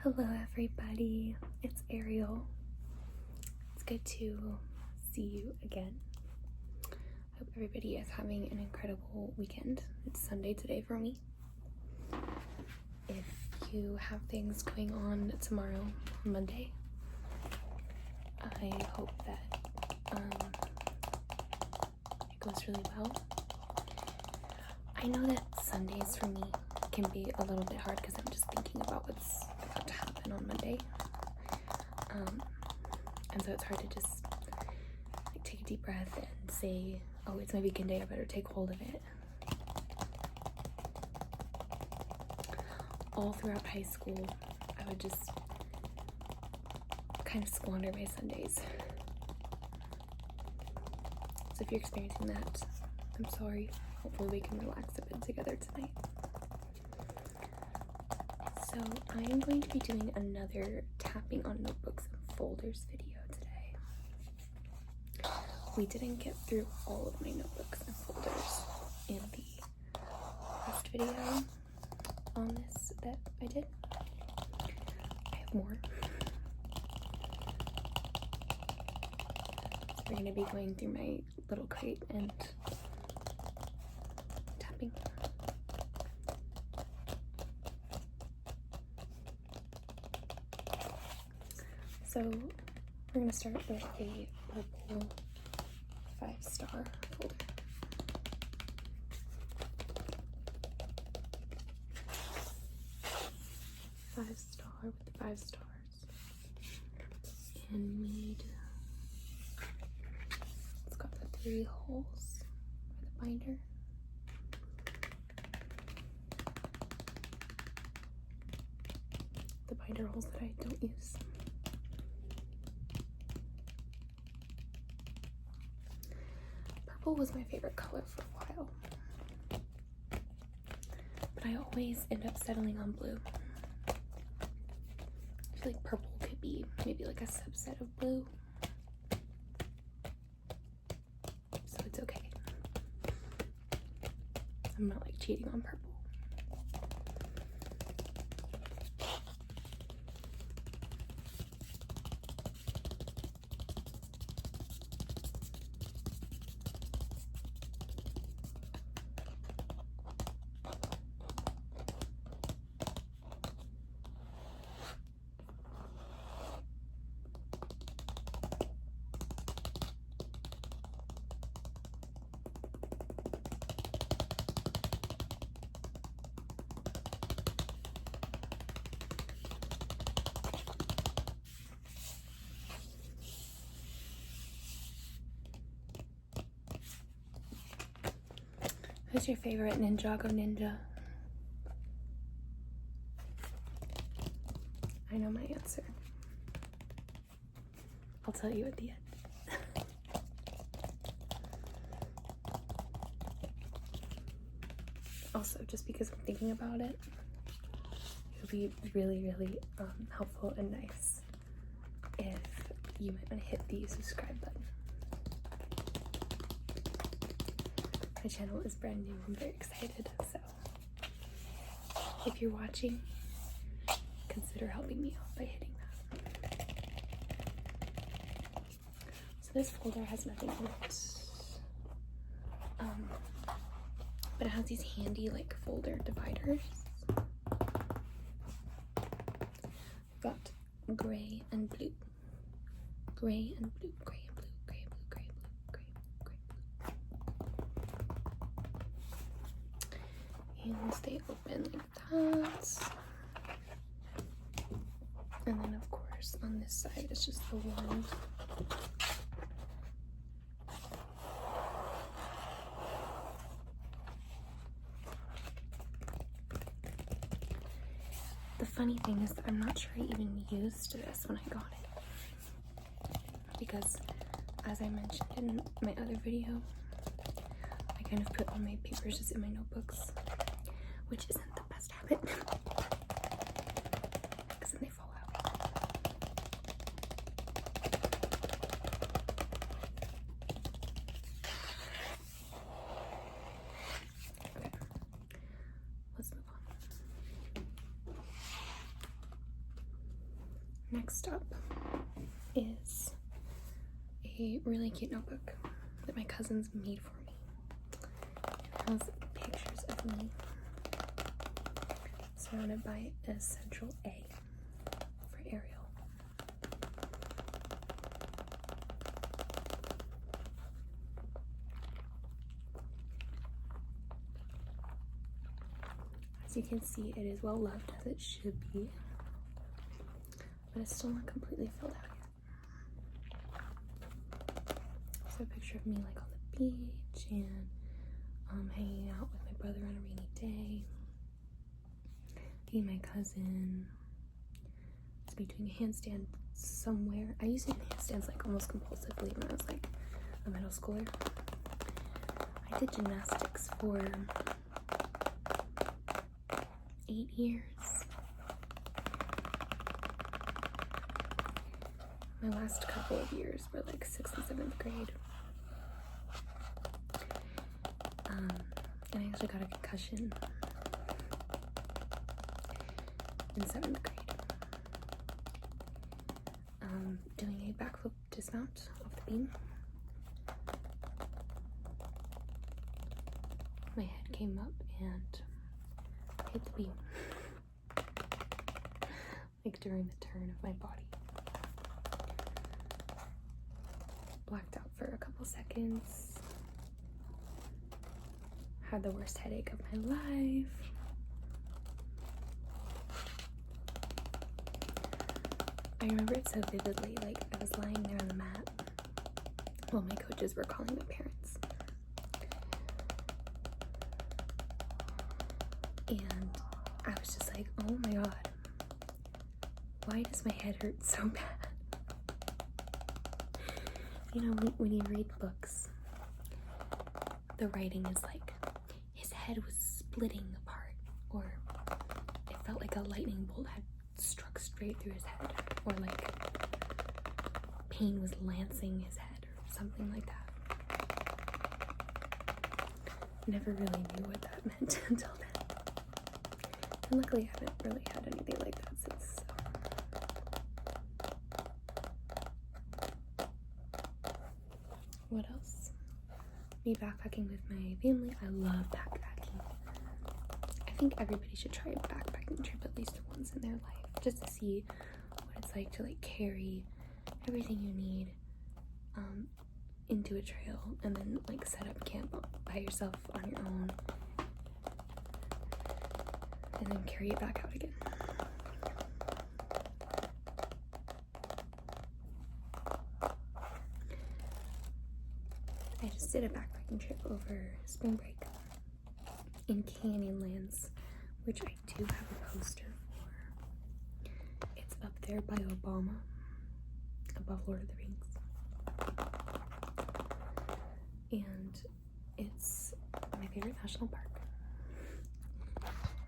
Hello everybody, it's Ariel. It's good to see you again. I hope everybody is having an incredible weekend. It's Sunday today for me. If you have things going on tomorrow, on Monday, I hope that it goes really well. I know that Sundays for me can be a little bit hard because I'm just thinking about what's about to happen on Monday. And so it's hard to just like take a deep breath and say, oh, it's my weekend day, I better take hold of it. All throughout high school, I would just kind of squander my Sundays. So if you're experiencing that, I'm sorry. Hopefully we can relax a bit together tonight. So I am going to be doing another tapping on notebooks and folders video today. We didn't get through all of my notebooks and folders in the last video on this that I did. I have more. So we're going to be going through my little crate and tapping. So we're going to start with a purple 5-star folder. Five-star with the 5 stars. Handmade. It's got the 3 holes for the binder. The binder holes that I don't use. Purple was my favorite color for a while, but I always end up settling on blue. I feel like purple could be maybe like a subset of blue, so it's okay. I'm not like cheating on purple. Who's your favorite Ninjago ninja? I know my answer. I'll tell you at the end. Also, just because I'm thinking about it, it would be really, really helpful and nice if you might want to hit the subscribe button. My channel is brand new. I'm very excited. So if you're watching, consider helping me out by hitting that. So this folder has nothing in it. But it has these handy like folder dividers. Got gray and blue. Gray and blue, gray and blue, gray and blue, gray and blue, gray and blue. And they open like that. And then of course on this side is just the one. The funny thing is that I'm not sure I even used this when I got it. Because as I mentioned in my other video, I kind of put all my papers just in my notebooks, which isn't the best habit. Because then they fall out. Okay, let's move on. Next up is a really cute notebook that my cousins made for me. It has pictures of me surrounded by a central A for Ariel. As you can see, it is well loved, as it should be, but it's still not completely filled out yet. So a picture of me like on the beach and hanging out with my brother on a rainy day. Me and my cousin. It's me doing a handstand somewhere. I used to do handstands like almost compulsively when I was like a middle schooler. I did gymnastics for 8 years. My last couple of years were like 6th and 7th grade. And I actually got a concussion in 7th grade. Doing a backflip dismount off the beam. My head came up and hit the beam. Like during the turn of my body. Blacked out for a couple seconds. Had the worst headache of my life. I remember it so vividly, like I was lying there on the mat while my coaches were calling my parents. And I was just like, oh my god, why does my head hurt so bad? You know, when you read books, the writing is like, his head was splitting apart, or it felt like a lightning bolt had struck straight through his head, or like pain was lancing his head, or something like that. Never really knew what that meant until then. And luckily I haven't really had anything like that since. What else? Me backpacking with my family. I love backpacking. I think everybody should try a backpacking trip at least once in their life, just to see what it's like to like carry everything you need into a trail and then like set up camp by yourself on your own and then carry it back out again. I just did a backpacking trip over spring break in Canyonlands, which I do have a poster for. It's up there by Obama, above Lord of the Rings. And it's my favorite national park.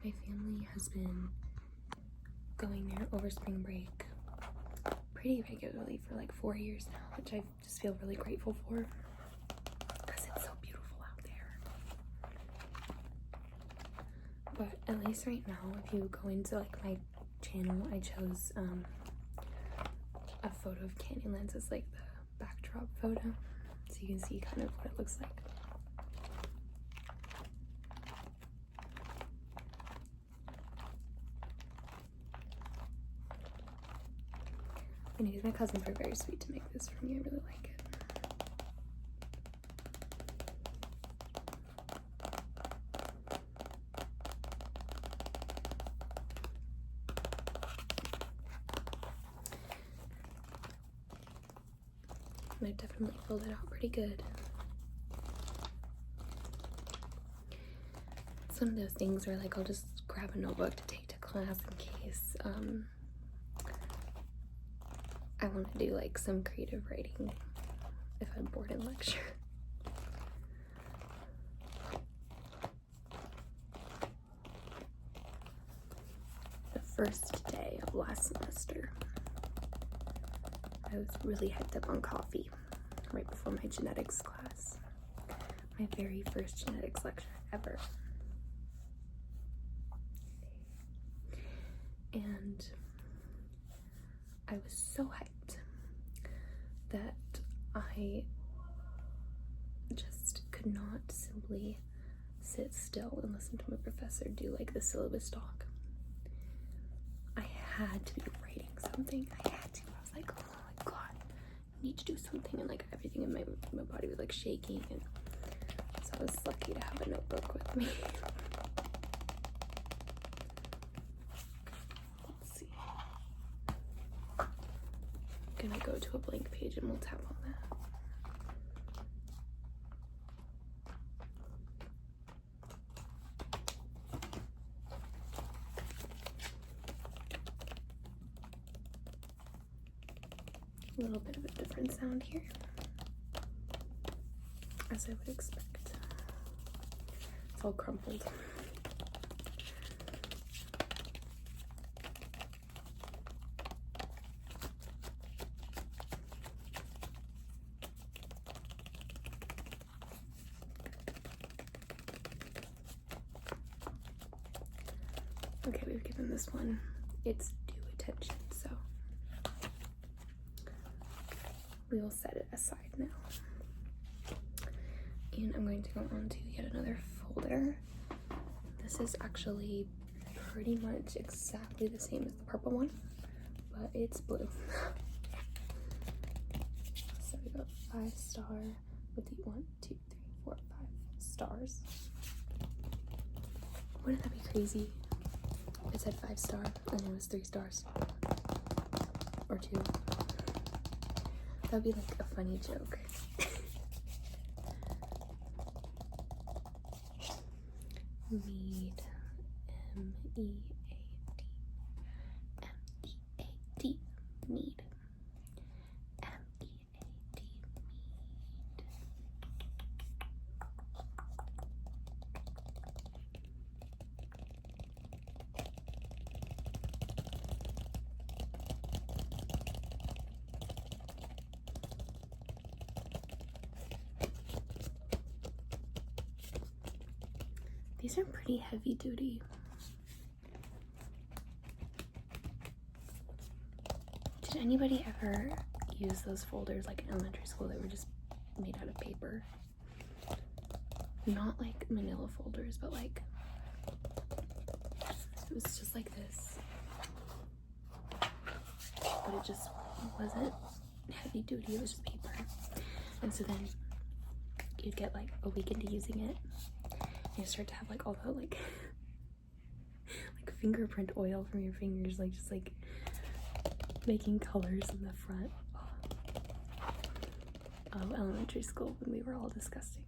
My family has been going there over spring break pretty regularly for like 4 years now, which I just feel really grateful for. It's so beautiful out there. But at least right now, if you go into like my channel, I chose a photo of Canyonlands as like the backdrop photo, so you can see kind of what it looks like. Anyways, my cousins were very sweet to make this for me. I really like it. And I definitely filled it out pretty good. It's one of those things where like I'll just grab a notebook to take to class in case I want to do like some creative writing if I'm bored in lecture. The first day of last semester, I was really hyped up on coffee right before my genetics class. My very first genetics lecture ever. And I was so hyped that I just could not simply sit still and listen to my professor do like the syllabus talk. I had to be writing something. I had to. I was like, oh my god, I need to do something, and like everything in my body was like shaking, and so I was lucky to have a notebook with me. Let's see. I'm gonna go to a blank page and we'll tap on that. A little bit of a different sound here, as I would expect. It's all crumpled. Okay, we've given this one its due attention, so we will set it aside now. And I'm going to go on to yet another folder. This is actually pretty much exactly the same as the purple one, but it's blue. So we got 5-star with the 1, 2, 3, 4, 5 stars. Wouldn't that be crazy? It said 5-star and it was 3 stars. Or 2. That'd be like a funny joke. Mead. M-E-A-D. M-E-A-D. Mead. M-E-A-D. Mead. These are pretty heavy duty. Did anybody ever use those folders like in elementary school that were just made out of paper? Not like manila folders, but like it was just like this. But it just wasn't heavy duty, it was just paper. And so then you'd get like a week into using it. You start to have like all the like fingerprint oil from your fingers, like just like making colors in the front. Oh, elementary school when we were all disgusting.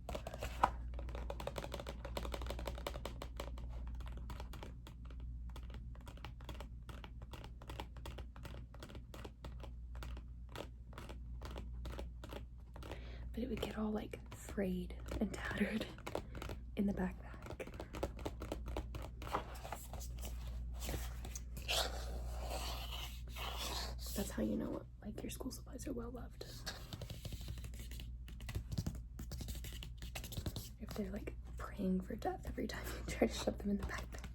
But it would get all like frayed and tattered in the backpack. That's how you know what, like, your school supplies are well loved. If they're like praying for death every time you try to shove them in the backpack.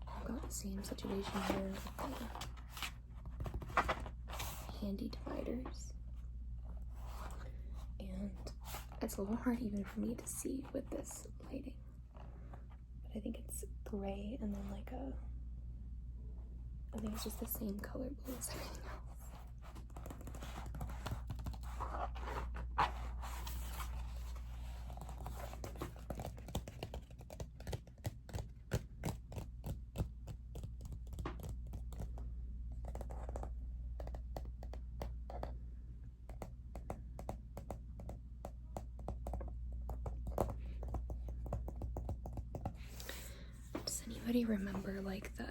I've got the same situation here with the handy dividers. And it's a little hard even for me to see with this lighting. But I think it's gray and then like I think it's just the same color blue as everything else. Does anybody remember like the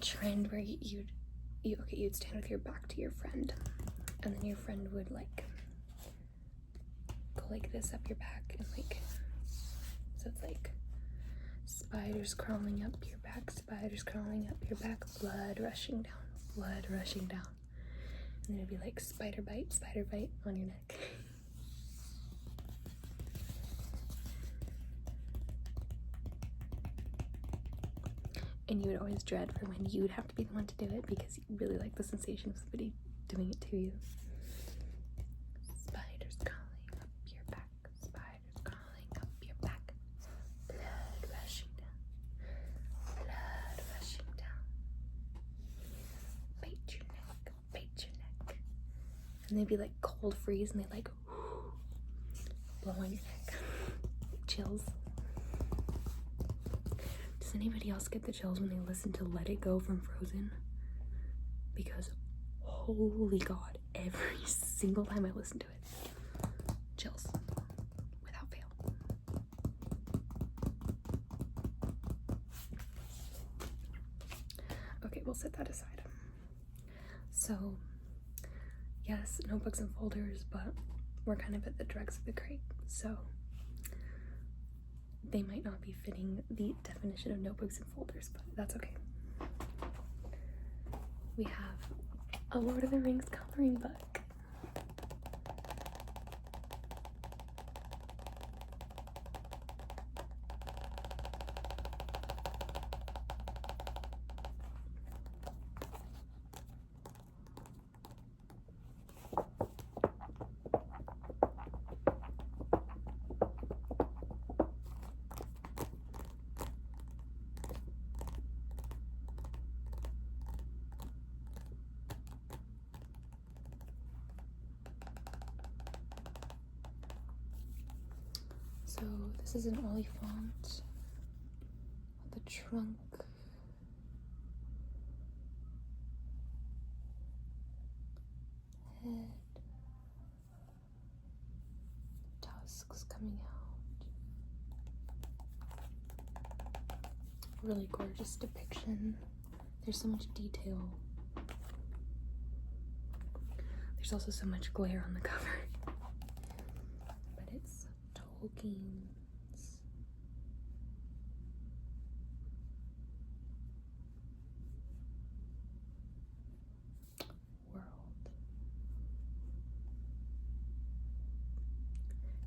trend where you'd stand with your back to your friend, and then your friend would like go like this up your back, and like, so it's like spiders crawling up your back, spiders crawling up your back, blood rushing down, blood rushing down, and then it'd be like spider bite on your neck. and you would always dread for when you would have to be the one to do it because you really like the sensation of somebody doing it to you. Spiders crawling up your back, spiders crawling up your back, blood rushing down, blood rushing down. Bite your neck, bite your neck. And they'd be like cold freeze and they'd like blow on your neck. Chills. Does anybody else get the chills when they listen to Let It Go from Frozen? Because holy God, every single time I listen to it, chills without fail. Okay, we'll set that aside. So yes, notebooks and folders, but we're kind of at the dregs of the crate, so they might not be fitting the definition of notebooks and folders, but that's okay. We have a Lord of the Rings coloring book. So this is an Oliphant. The trunk. Head. Tusks coming out. Really gorgeous depiction. There's so much detail. There's also so much glare on the cover. But it's Tolkien's world.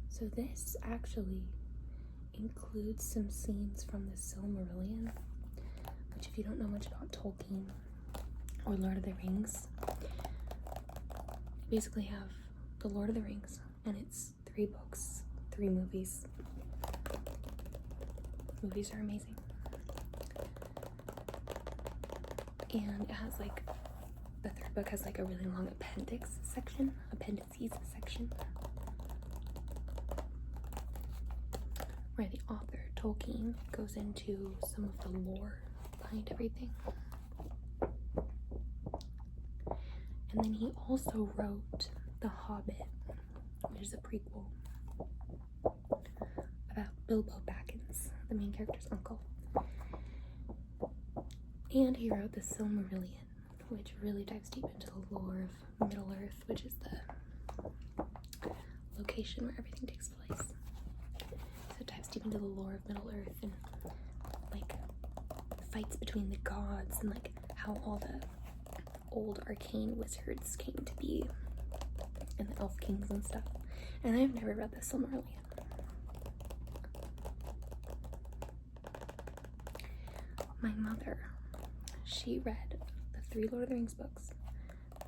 So this actually includes some scenes from the Silmarillion, which if you don't know much about Tolkien or Lord of the Rings, you basically have the Lord of the Rings, and it's 3 books, 3 movies. Movies are amazing. And it has like, the 3rd book has like a really long appendices section, where the author, Tolkien, goes into some of the lore behind everything. And then he also wrote The Hobbit, which is a prequel about Bilbo Baggins, the main character's uncle. And he wrote The Silmarillion, which really dives deep into the lore of Middle-earth, which is the location where everything takes place. So it dives deep into the lore of Middle-earth and like fights between the gods and like how all the old arcane wizards came to be and the elf kings and stuff. And I've never read the Silmarillion. My mother, she read the 3 Lord of the Rings books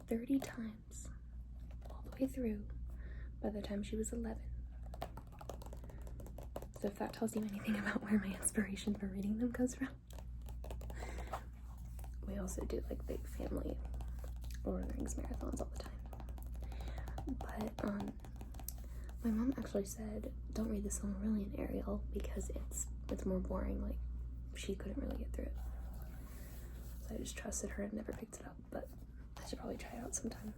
30 times all the way through by the time she was 11. So if that tells you anything about where my inspiration for reading them comes from. We also do like big family Lord of the Rings marathons all the time. But my mom actually said, don't read the Silmarillion, Ariel, because it's more boring. Like, she couldn't really get through it. So I just trusted her and never picked it up, but I should probably try it out sometime.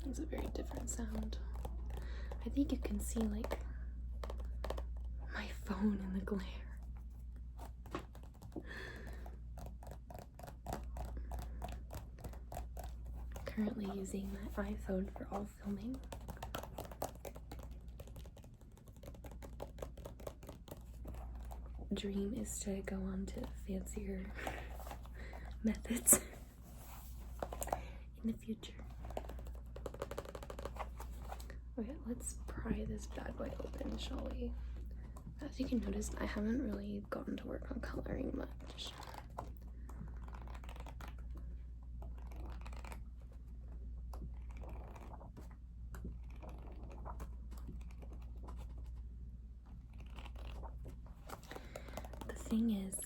It's a very different sound. I think you can see like my phone in the glare. Currently using my iPhone for all filming. dream is to go on to fancier methods in the future. Okay, let's pry this bad boy open, shall we? As you can notice, I haven't really gotten to work on coloring much. The thing is,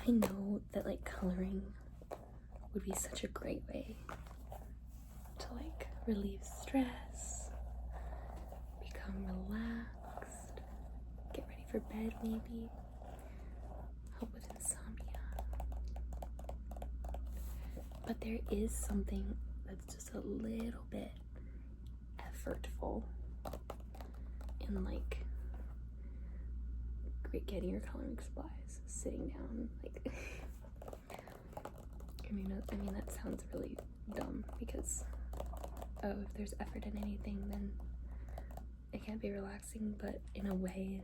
I know that like coloring would be such a great way to like relieve stress, become relaxed, get ready for bed maybe, help with insomnia. But there is something that's just a little bit effortful in like getting your coloring supplies, sitting down, like I mean that sounds really dumb because if there's effort in anything, then it can't be relaxing, but in a way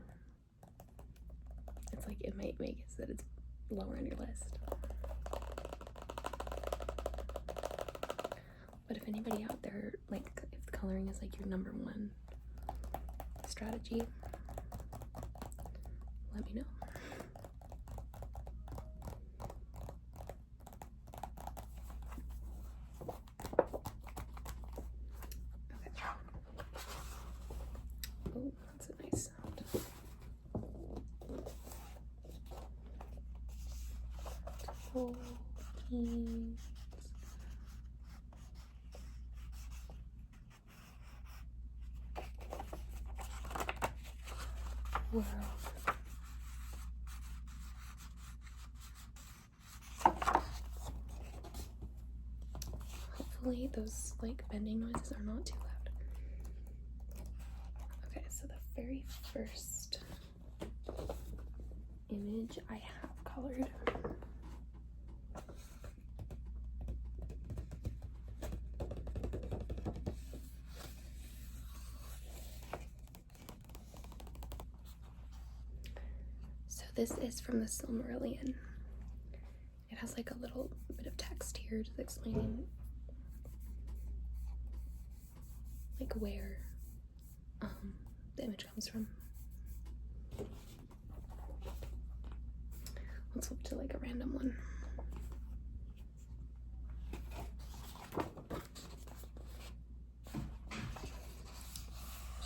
it's like it might make it so that it's lower on your list. But if anybody out there, like if coloring is like your number one strategy, let me know. Okay. Oh, that's a nice sound. Fold these. World. Hopefully those like bending noises are not too loud. Okay, so the very first image I have colored this is from the Silmarillion. It has like a little bit of text here just explaining like where the image comes from. Let's flip to like a random one.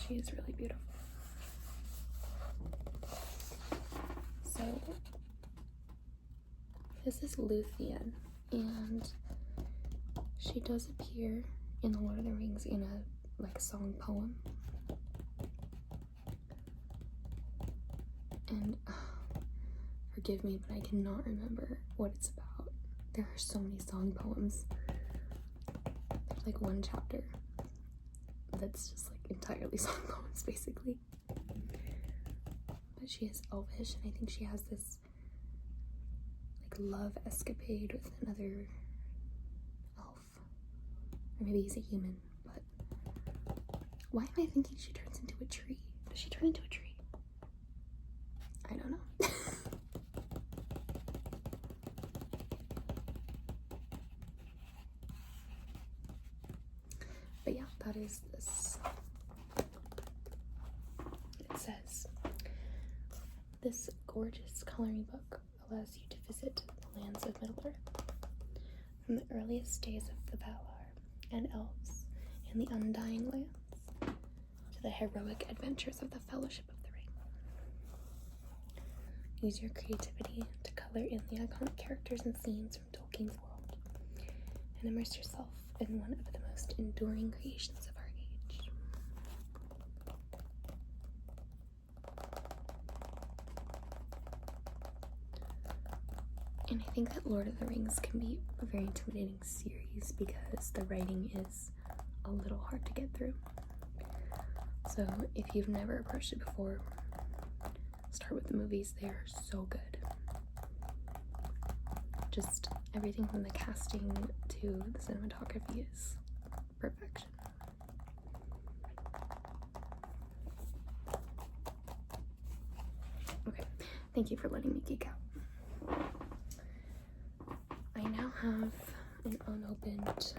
She is really beautiful. So this is Luthien, and she does appear in The Lord of the Rings in a like song poem. And forgive me, but I cannot remember what it's about. There are so many song poems. There's like one chapter that's just like entirely song poems basically. But she is elvish, and I think she has this like love escapade with another elf. Or maybe he's a human, but why am I thinking she turns into a tree? Does she turn into a tree? I don't know. But yeah, that is this. It says, this gorgeous coloring book allows you to visit the lands of Middle-earth, from the earliest days of the Valar and Elves in the Undying Lands, to the heroic adventures of the Fellowship of the Ring. Use your creativity to color in the iconic characters and scenes from Tolkien's world, and immerse yourself in one of the most enduring creations of our age. And I think that Lord of the Rings can be a very intimidating series because the writing is a little hard to get through. So if you've never approached it before, start with the movies. They are so good. Just everything from the casting to the cinematography is perfection. Okay, Thank you for letting me geek out. I now have an unopened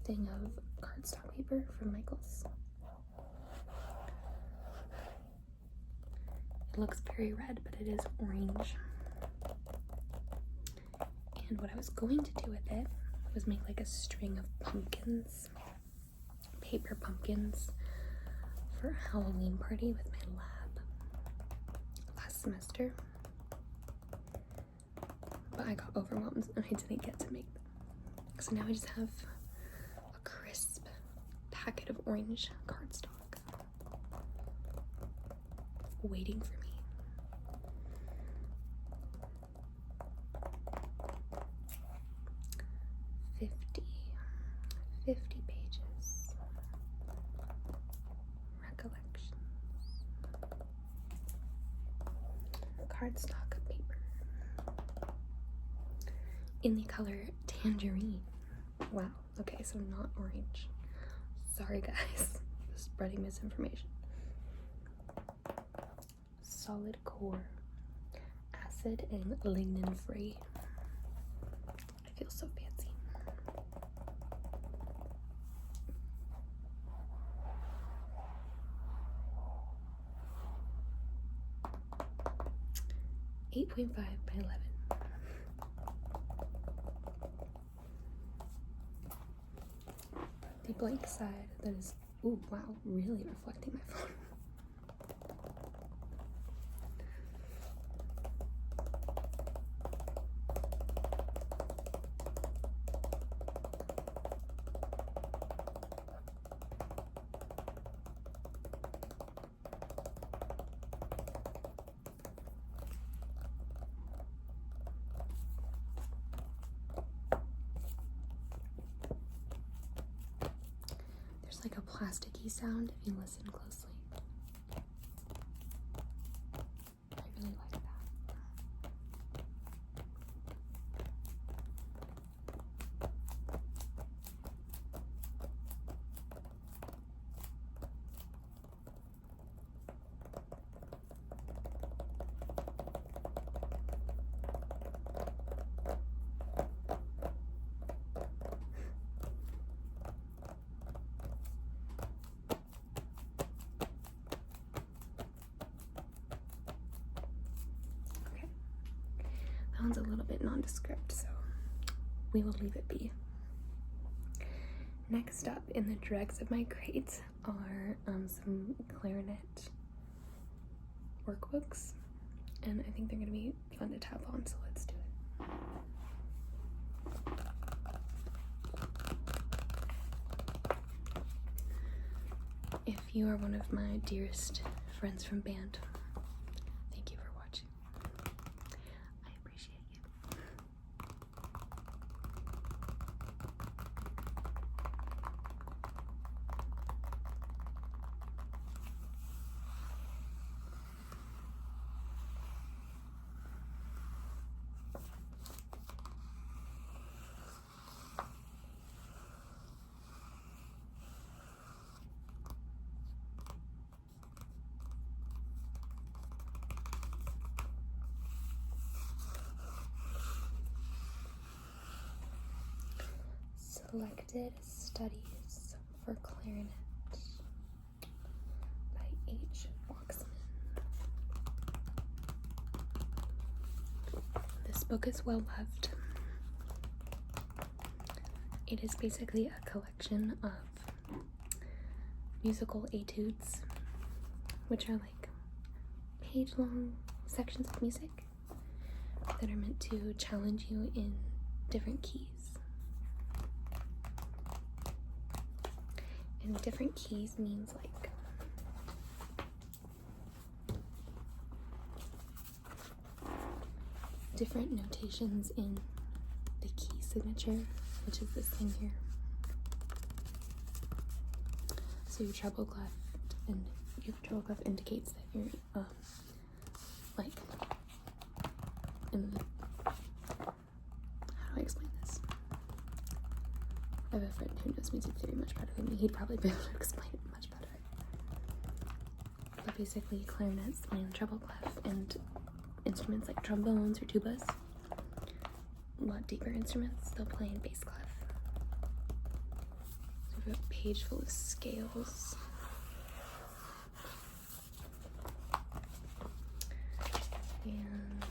thing of cardstock paper from Michaels. It looks very red, but it is orange. And what I was going to do with it was make like a string of pumpkins, paper pumpkins, for a Halloween party with my lab last semester. But I got overwhelmed and I didn't get to make them. So now I just have a crisp packet of orange cardstock waiting for me. 50 pages. Recollections. Cardstock paper. In the color tangerine. Wow. Okay, so not orange. Sorry, guys. Spreading misinformation. Solid core. Acid and lignin free. I feel so fancy. .5 by 11. The blank side that is, ooh, wow, really reflecting my phone. Like a plasticky sound if you listen closely. I really like that. That one's a little bit nondescript, so we will leave it be. Next up in the dregs of my crate are some clarinet workbooks, and I think they're going to be fun to tap on, so let's do it. If you are one of my dearest friends from band, thank you for watching. I appreciate you. Selected Studies for Clarinet by H. Waxman. This book is well loved. It is basically a collection of musical etudes, which are like page-long sections of music that are meant to challenge you in different keys. And different keys means like different notations in the key signature, which is this thing here. So your treble clef, and your treble clef indicates that you're like in the, how do I explain this? I have a friend who knows music theory much better than me. He'd probably be able to explain it much better. But basically clarinets and treble clef, and instruments like trombones or tubas. A lot deeper instruments, they'll play in bass clef. So we have a page full of scales. And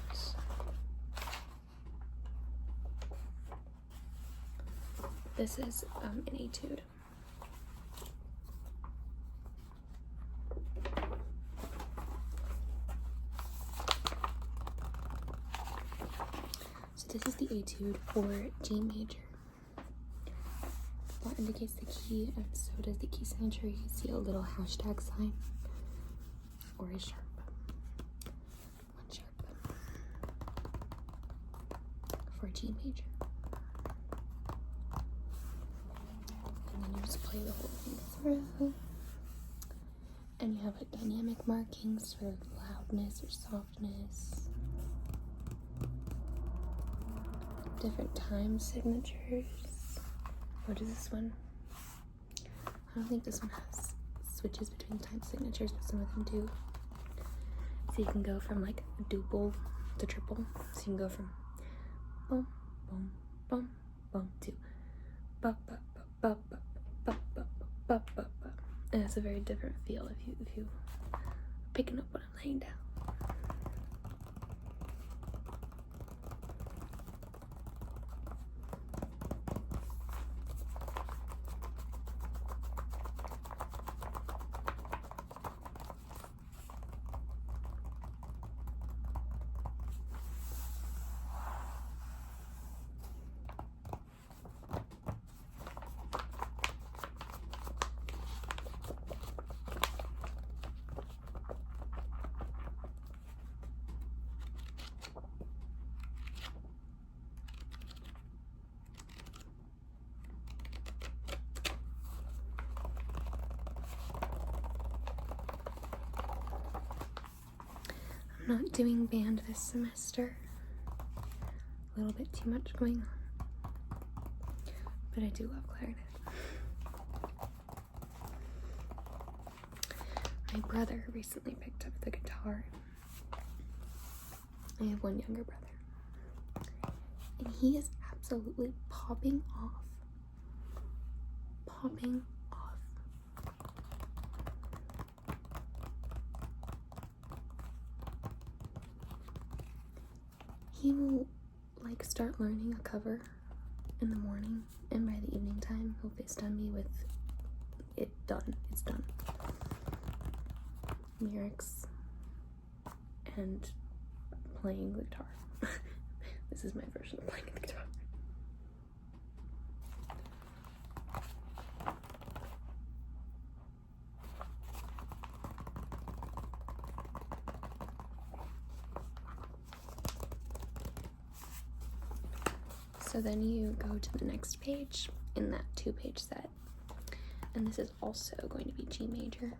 this is an etude. So this is the etude for G major. That indicates the key, and so does the key signature. You see a little hashtag sign or a sharp. One sharp for G major. And then you just play the whole thing through. And you have like dynamic markings for loudness or softness. Different time signatures. What is this one? I don't think this one has switches between time signatures, but some of them do. So you can go from like duple to triple. So you can go from boom, boom, boom, boom to ba ba ba ba ba ba ba ba ba. And it's a very different feel if you picking up what I'm laying down. I'm not doing band this semester. A little bit too much going on. But I do love clarinet. My brother recently picked up the guitar. I have one younger brother. And he is absolutely popping off. Popping off. He will like start learning a cover in the morning, and by the evening time he'll FaceTime me with it done. It's done. Lyrics and playing the guitar. This is my version of playing the guitar. So then you go to the next page in that 2-page set, and this is also going to be G major,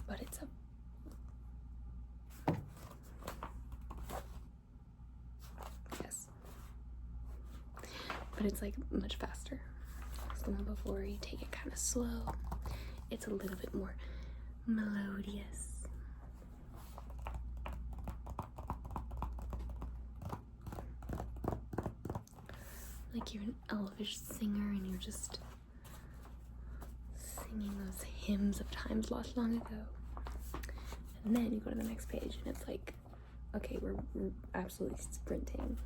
but it's a but it's like much faster. So the one before, you take it kind of slow. It's a little bit more melodious. Like you're an elvish singer and you're just singing those hymns of times lost long ago. And then you go to the next page and it's like, okay, we're absolutely sprinting.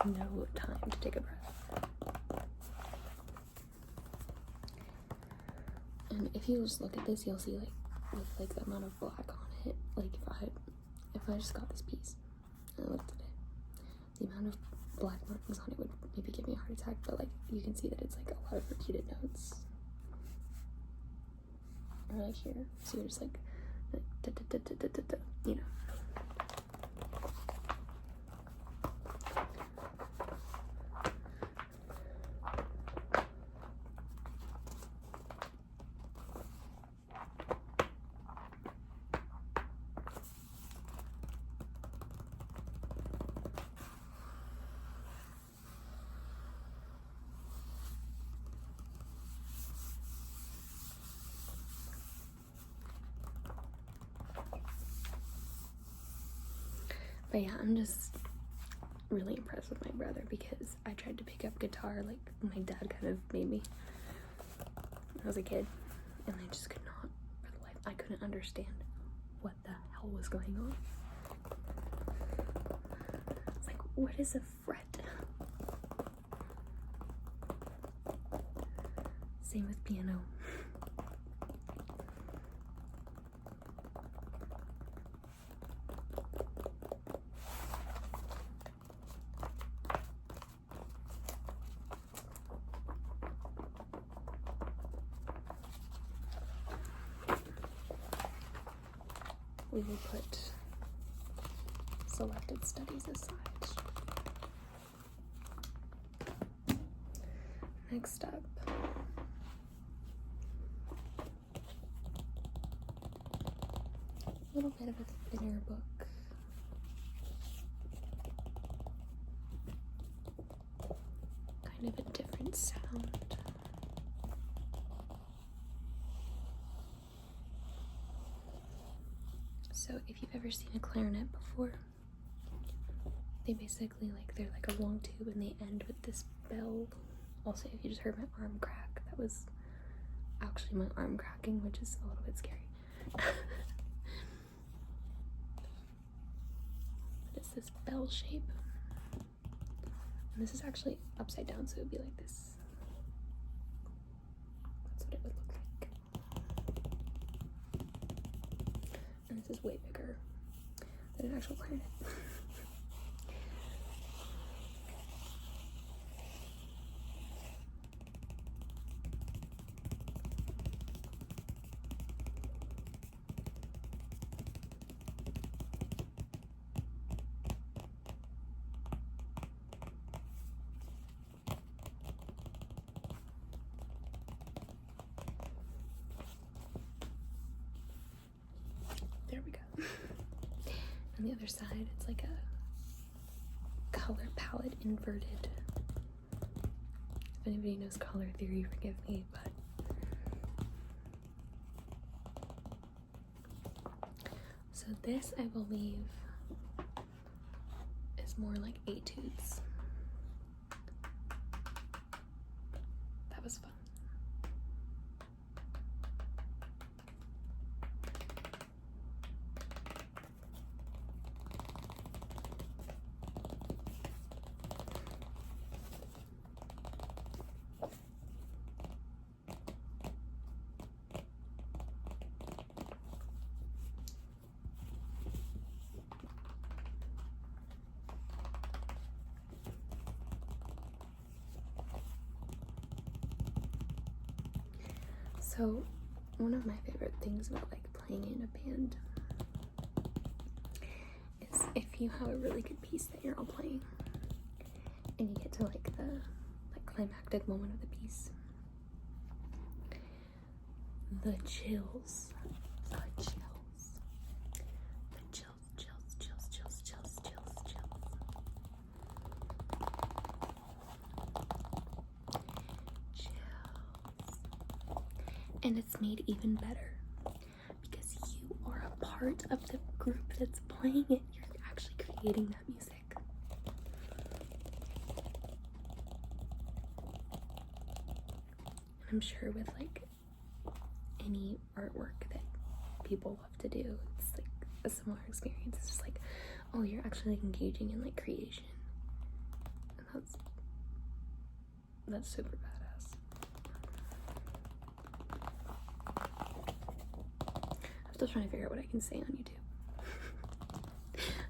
No time to take a breath. And if you just look at this, you'll see like with like the amount of black on it, like if I just got this piece and I looked at it, the amount of black markings on it would maybe give me a heart attack, but like you can see that it's like a lot of repeated notes. Or like here, so you're just like da, da, da, da, da, da, da, you know. But yeah, I'm just really impressed with my brother because I tried to pick up guitar like my dad kind of made me when I was a kid, and I just could not for the life. I couldn't understand what the hell was going on. It's like, what is a fret? Same with piano. We will put selected studies aside. Next up, a little bit of a thinner book. Kind of a different sound. So if you've ever seen a clarinet before, they basically they're like a long tube and they end with this bell. Also, if you just heard my arm crack, that was actually my arm cracking, which is a little bit scary. It's this bell shape. And this is actually upside down, so it would be like this. That's what it would look like. And this is way bigger than an actual clarinet. There we go. On the other side, it's like a color palette inverted. If anybody knows color theory, forgive me, but so this, I believe, is more like etudes. That was fun. So, one of my favorite things about playing in a band is if you have a really good piece that you're all playing and you get to the climactic moment of the piece, the chills, and it's made even better because you are a part of the group that's playing it. You're actually creating that music. I'm sure with any artwork that people love to do, it's a similar experience. It's just oh, you're actually engaging in creation, and that's super badass. I'm still trying to figure out what I can say on YouTube.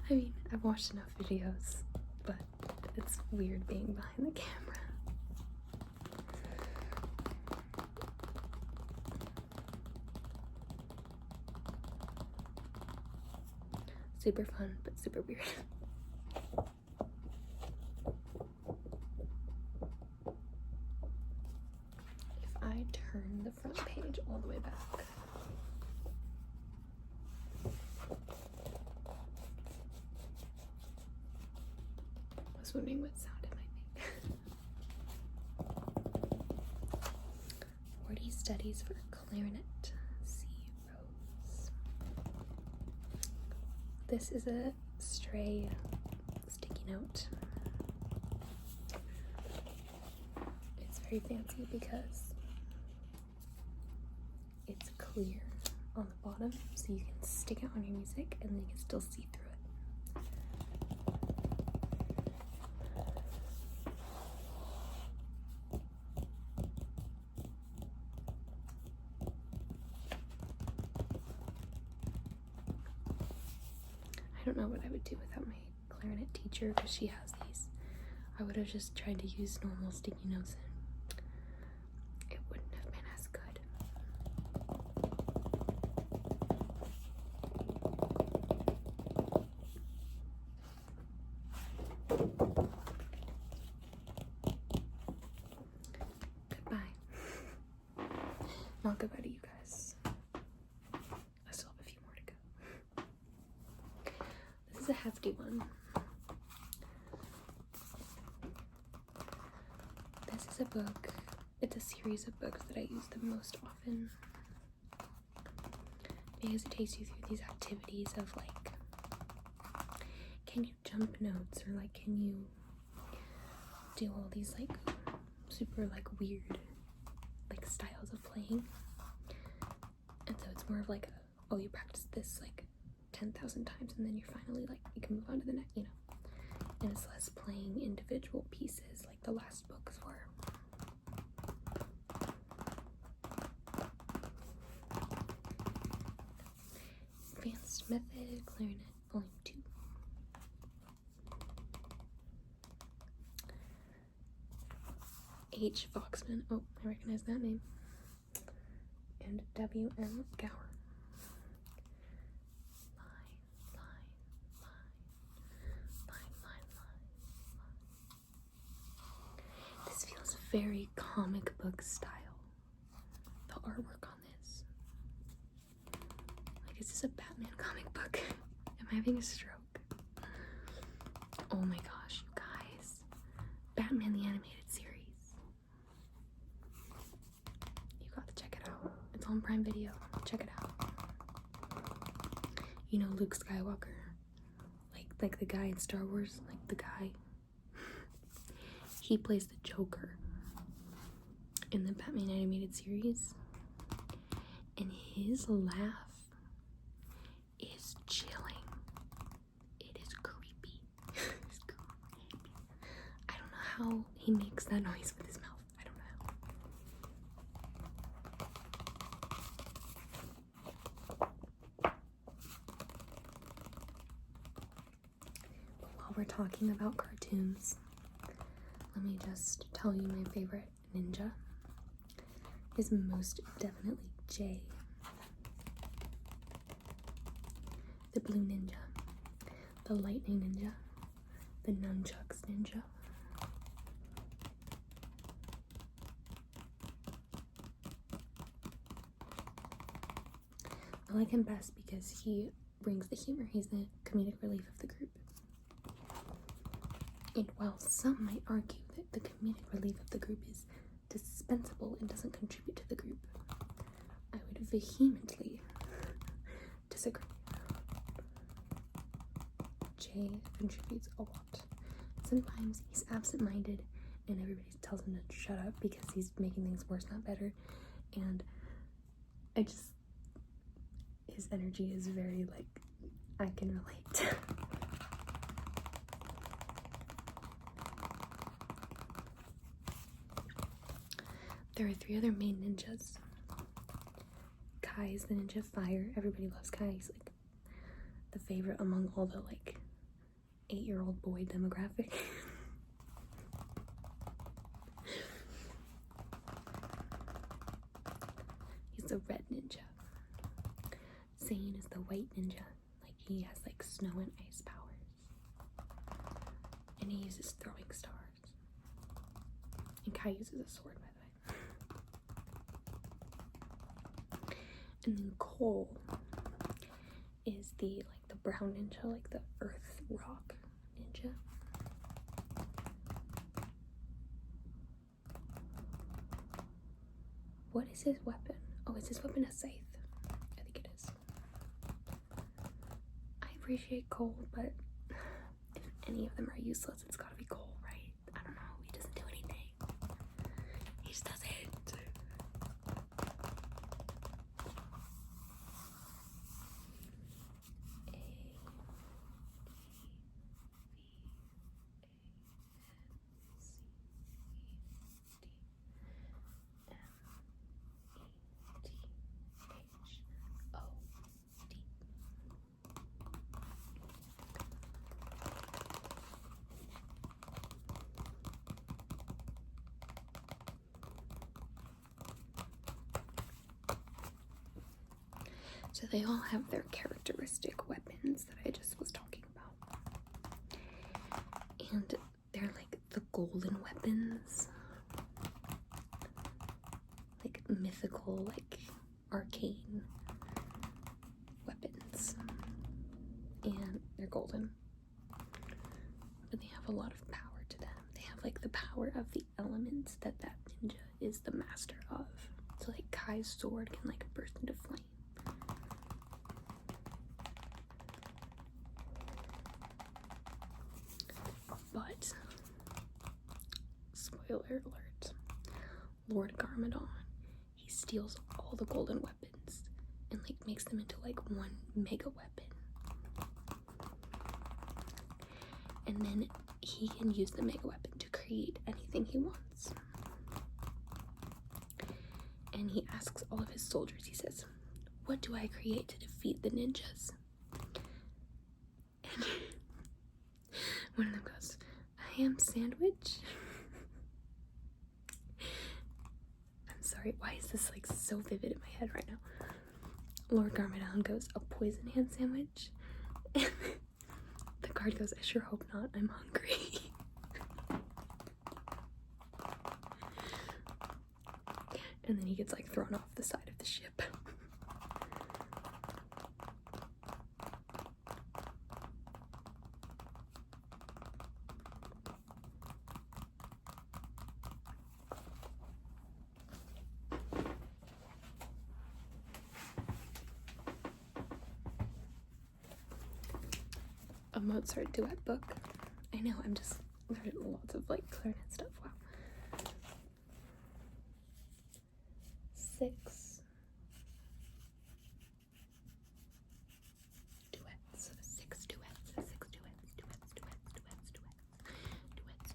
I mean, I've watched enough videos, but it's weird being behind the camera. Super fun, but super weird. If I turn the front page all the way back, I was wondering what sound it might make. 40 studies for clarinet, C. Rose. This is a Stray sticky note. It's very fancy because it's clear on the bottom, so you can stick it on your music and then you can still see through it. I don't know what I would do without my clarinet teacher because she has these. I would have just tried to use normal sticky notes and it wouldn't have been as good. Goodbye. Not goodbye to you guys. I still have a few more to go. This is a hefty one. This is a book. It's a series of books that I use the most often because it takes you through these activities of like, can you jump notes, or like, can you do all these like super like weird like styles of playing. And so it's more of like a, oh, you practice this like 10,000 times and then you're finally like, you can move on to the next, you know. And it's less playing individual pieces like the last books were. Advanced Method Clarinet Volume 2. H. Foxman, oh, I recognize that name. And W.M. Gower. This feels very comic book style. The artwork on this. Like, is this a Batman comic book? Am I having a stroke? Oh my gosh, you guys. Batman the Animated Series. You got to check it out. It's on Prime Video. Check it out. You know Luke Skywalker? Like the guy in Star Wars? Like the guy. He plays the Joker in the Batman Animated Series. And his laugh is chilling. It is creepy. It's creepy. I don't know how he makes that noise with his mouth. I don't know. While we're talking about cartoons, let me just tell you my favorite ninja is most definitely Jay. The Blue Ninja, the Lightning Ninja, the Nunchucks Ninja. I like him best because he brings the humor. He's the comedic relief of the group. And while some might argue that the comedic relief of the group is dispensable and doesn't contribute to the group, I would vehemently disagree. Jay contributes a lot. Sometimes he's absent-minded and everybody tells him to shut up because he's making things worse, not better. And his energy is very like, I can relate. There are 3 other main ninjas. Kai is the ninja of fire. Everybody loves Kai. He's like the favorite among all the like 8-year-old boy demographic. He's the red ninja. Zane is the white ninja. Like, he has like snow and ice powers. And he uses throwing stars. And Kai uses a sword, by the way. And then Cole is the brown ninja, like the earth rock ninja. What is his weapon? Oh, is his weapon a scythe? I think it is. I appreciate Cole, but any of them are useless. It's gotta be Cole, right? I don't know. He doesn't do anything. He just does it. So they all have their characteristic weapons that I just was talking about. And they're like the golden weapons. Like mythical, like arcane weapons. And they're golden. But they have a lot of power to them. They have like the power of the elements that ninja is the master of. So like Kai's sword can like burst into flame. But, spoiler alert, Lord Garmadon, he steals all the golden weapons and like makes them into like one mega weapon. And then he can use the mega weapon to create anything he wants. And he asks all of his soldiers, he says, "What do I create to defeat the ninjas?" And one of them goes, "A ham sandwich?" I'm sorry, why is this like so vivid in my head right now? Lord Garmadon goes, "A poison ham sandwich?" And the guard goes, "I sure hope not, I'm hungry." And then he gets like thrown off the side of the ship. A Mozart duet book. I know, I'm just learning lots of like clarinet stuff. Wow. 6 duets. 6 duets. 6 duets. Duets.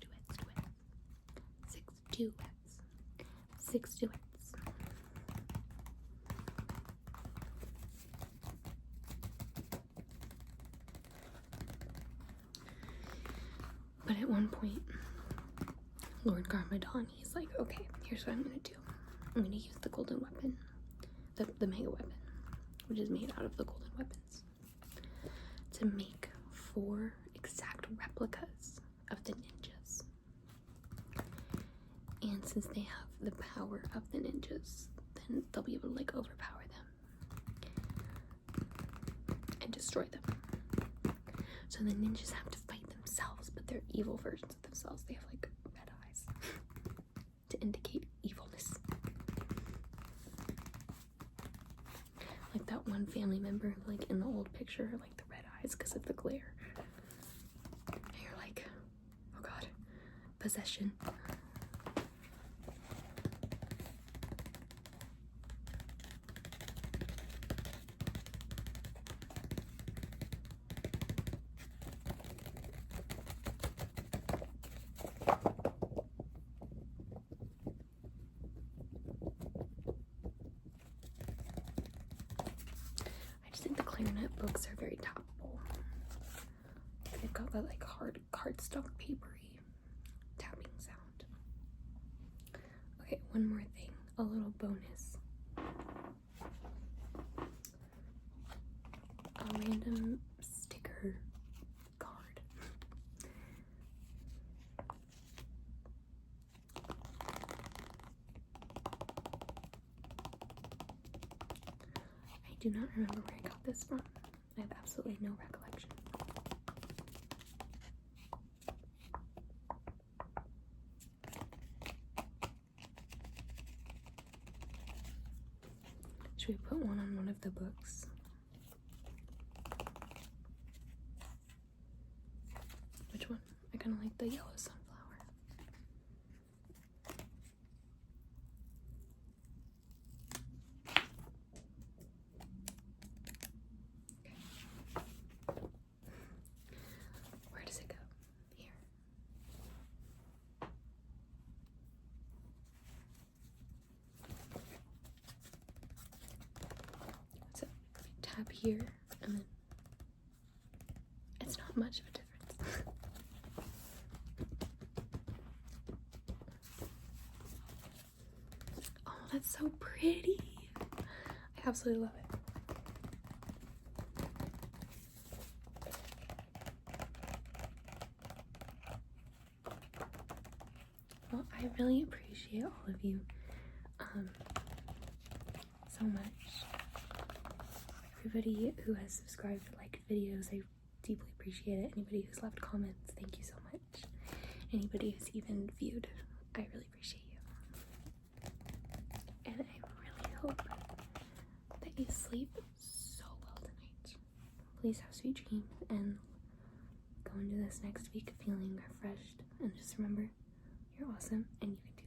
6 duets. 6 duets. But at one point, Lord Garmadon, he's like, "Okay, here's what I'm gonna do. I'm gonna use the golden weapon, the mega weapon, which is made out of the golden weapons, to make 4 exact replicas of the ninjas. And since they have the power of the ninjas, then they'll be able to like overpower them and destroy them. So the ninjas have to fight themselves, but they're evil versions of themselves. They have like red eyes to indicate evilness. Like that one family member, like in the old picture, like the red eyes because of the glare. And you're like, oh god, possession. I think the clarinet books are very toppable. They've got that like hard cardstock papery tapping sound. Okay, one more thing, a little bonus. A random sticker card. I do not remember where I got this from. I have absolutely no recollection. Should we put one on one of the books? Which one? gonna like the yellow sunflower. Where does it go? Here. So tap here, and then it's not much of a difference. Oh, that's so pretty. I absolutely love it. Well, I really appreciate all of you so much. Everybody who has subscribed, liked videos, I deeply appreciate it. Anybody who's left comments, thank you so much. Anybody who's even viewed, I really appreciate you. And I really hope that you sleep so well tonight. Please have sweet dreams and go into this next week feeling refreshed. And just remember, you're awesome and you can do